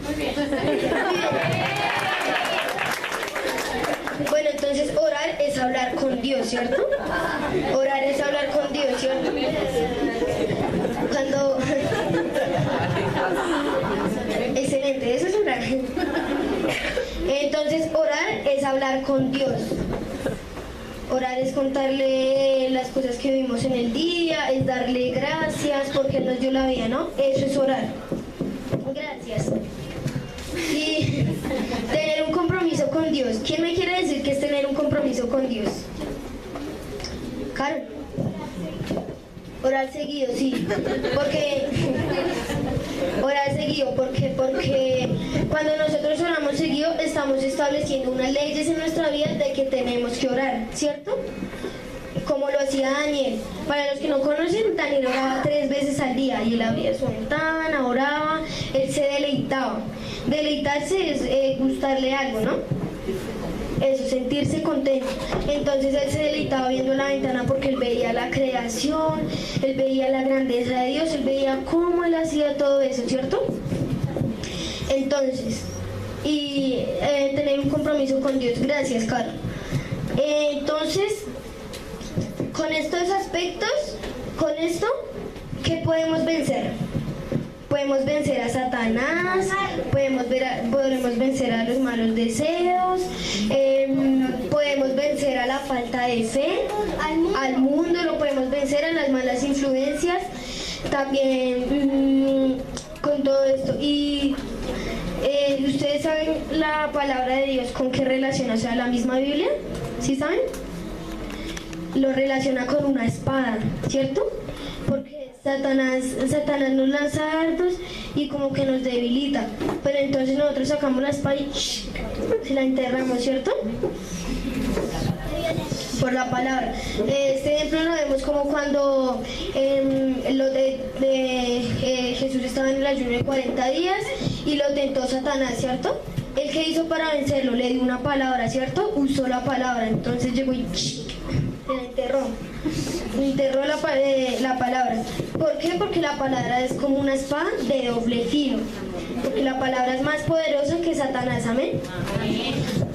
Muy bien. Bueno, entonces orar es hablar con Dios, ¿cierto? Orar es hablar con Dios, ¿cierto? Excelente, eso es orar. Entonces, orar es hablar con Dios. Orar es contarle las cosas que vivimos en el día, es darle gracias porque Él nos dio la vida, ¿no? Eso es orar. Gracias. Y tener un compromiso con Dios. ¿Quién me quiere decir qué es tener un compromiso con Dios? Carol. Orar seguido, sí. Orar seguido, porque cuando nosotros oramos seguido estamos estableciendo unas leyes en nuestra vida de que tenemos que orar, ¿cierto? Como lo hacía Daniel. Para los que no conocen, Daniel oraba 3 veces al día y él abría su ventana, oraba, él se deleitaba. Deleitarse es gustarle algo, ¿no? Eso, sentirse contento. Entonces él se deleitaba viendo la ventana porque él veía la creación, él veía la grandeza de Dios, él veía cómo él hacía todo eso, ¿cierto? Entonces, y tener un compromiso con Dios. Gracias, Carlos. Entonces, con estos aspectos, con esto, ¿qué podemos vencer? Podemos vencer a Satanás, podemos vencer a los malos deseos, podemos vencer a la falta de fe, al mundo, lo podemos vencer a las malas influencias, también con todo esto. Y ustedes saben la palabra de Dios con qué relaciona, o sea, la misma Biblia, ¿sí saben? Lo relaciona con una espada, ¿cierto? Porque Satanás nos lanza dardos y como que nos debilita, pero entonces nosotros sacamos la espada y se la enterramos, ¿cierto? Por la palabra. Este ejemplo lo vemos como cuando Jesús estaba en el ayuno de 40 días y lo tentó Satanás, ¿cierto? ¿El que hizo para vencerlo? Le dio una palabra, ¿cierto? Usó la palabra, entonces llegó y se la enterró la palabra. ¿Por qué? Porque la palabra es como una espada de doble filo, porque la palabra es más poderosa que Satanás, amén.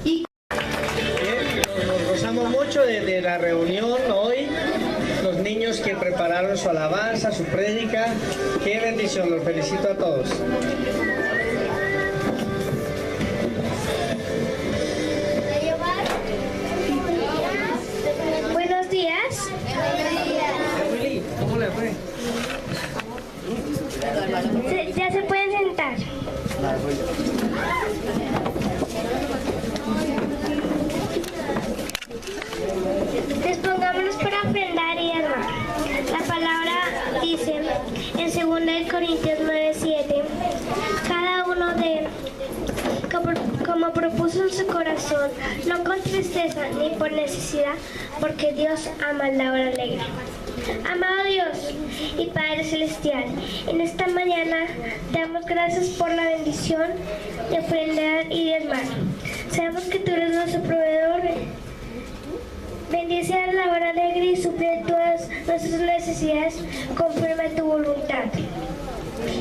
Y nos gozamos mucho de la reunión hoy, los niños que prepararon su alabanza, su prédica. Qué bendición, los felicito a todos. Buenos días. ¿Cómo le fue? Ya se pueden sentar. Dispongámonos para aprender y amar. La palabra dice en 2 Corintios 9:7, cada uno como propuso en su corazón, no con tristeza ni por necesidad, porque Dios ama la hora alegre. Amado Dios y Padre Celestial, en esta mañana damos gracias por la bendición de ofrendar y diezmar. Sabemos que tú eres nuestro proveedor. Bendice a la hora alegre y suple todas nuestras necesidades conforme a tu voluntad.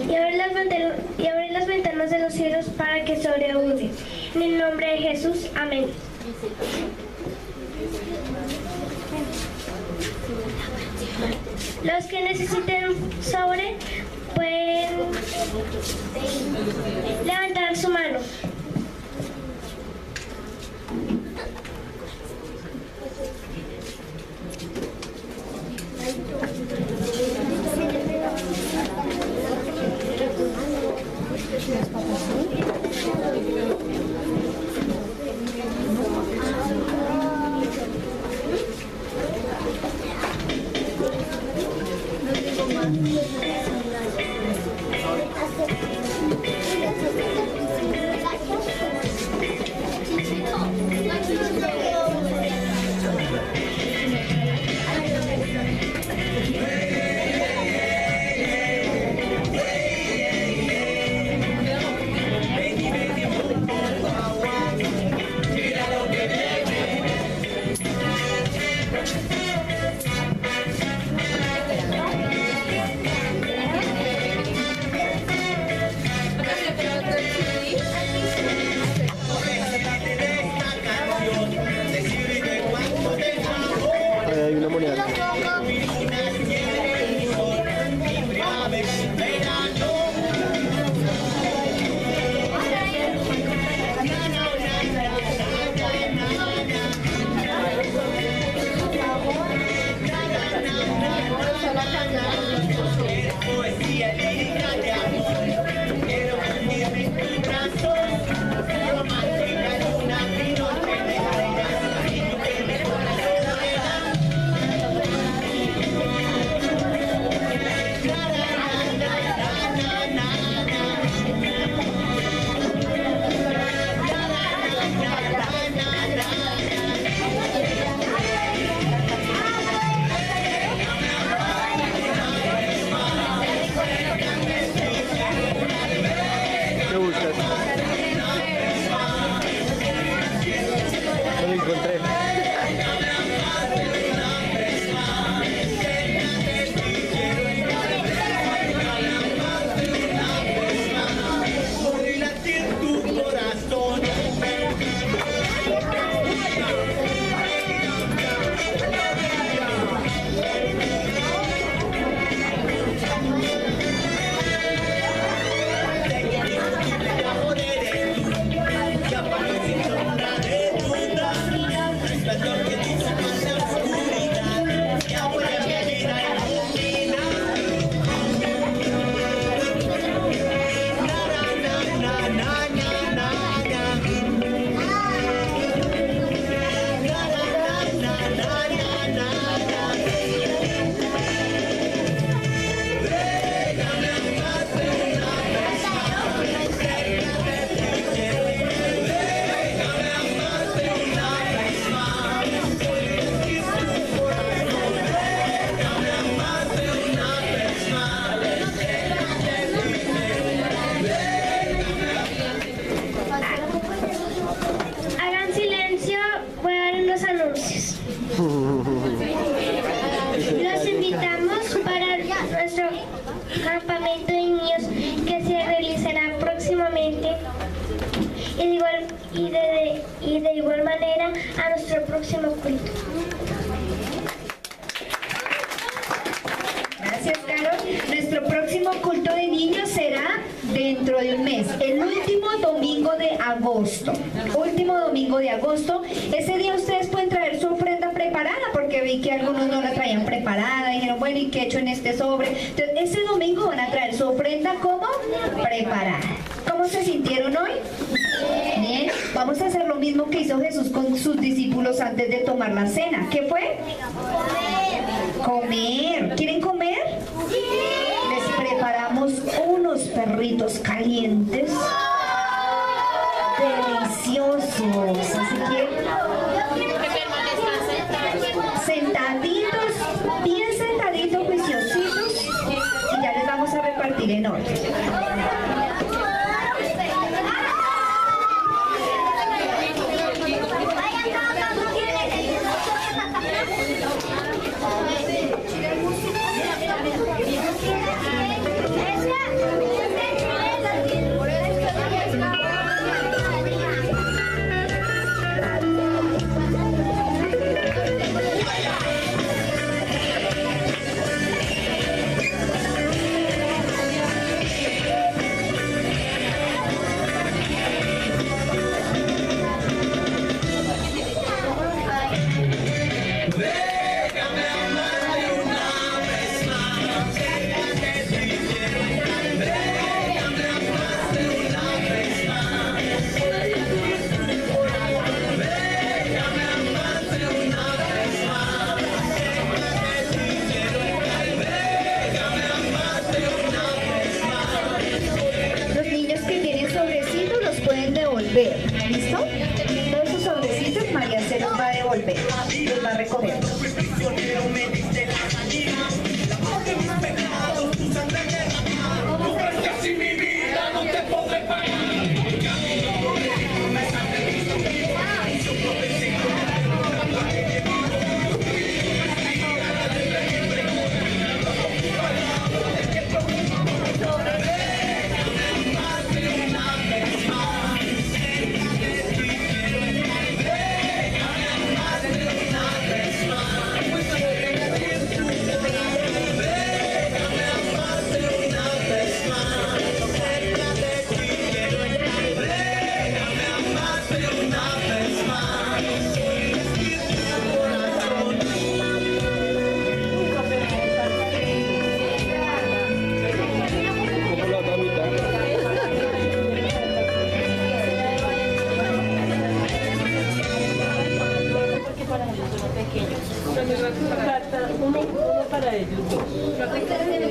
Y abre las ventanas de los cielos para que sobreabunde. En el nombre de Jesús, amén. Los que necesiten sobre pueden levantar su mano. Hay una moneda. ¿Qué buscas? No lo encontré. Hagan silencio, voy a dar unos anuncios. Los invitamos para nuestro campamento de niños que se realizará próximamente y de igual manera a nuestro próximo culto. Gracias, Carol. Nuestro próximo culto de niños será dentro de un mes, el último domingo de agosto. Último domingo de agosto. Ese día ustedes pueden traer su ofrenda preparada, porque vi que algunos no la traían preparada. Dijeron, bueno, ¿y qué he hecho en este sobre? Entonces, ese domingo van a traer su ofrenda como preparada. ¿Cómo se sintieron hoy? Bien. Vamos a hacer lo mismo que hizo Jesús con sus discípulos antes de tomar la cena. ¿Qué fue? Comer. ¿Quieren comer? Les preparamos unos perritos calientes, deliciosos. Así que sentaditos, bien sentaditos, juiciositos, y ya les vamos a repartir en orden. Por para ellos dos. Profe, ustedes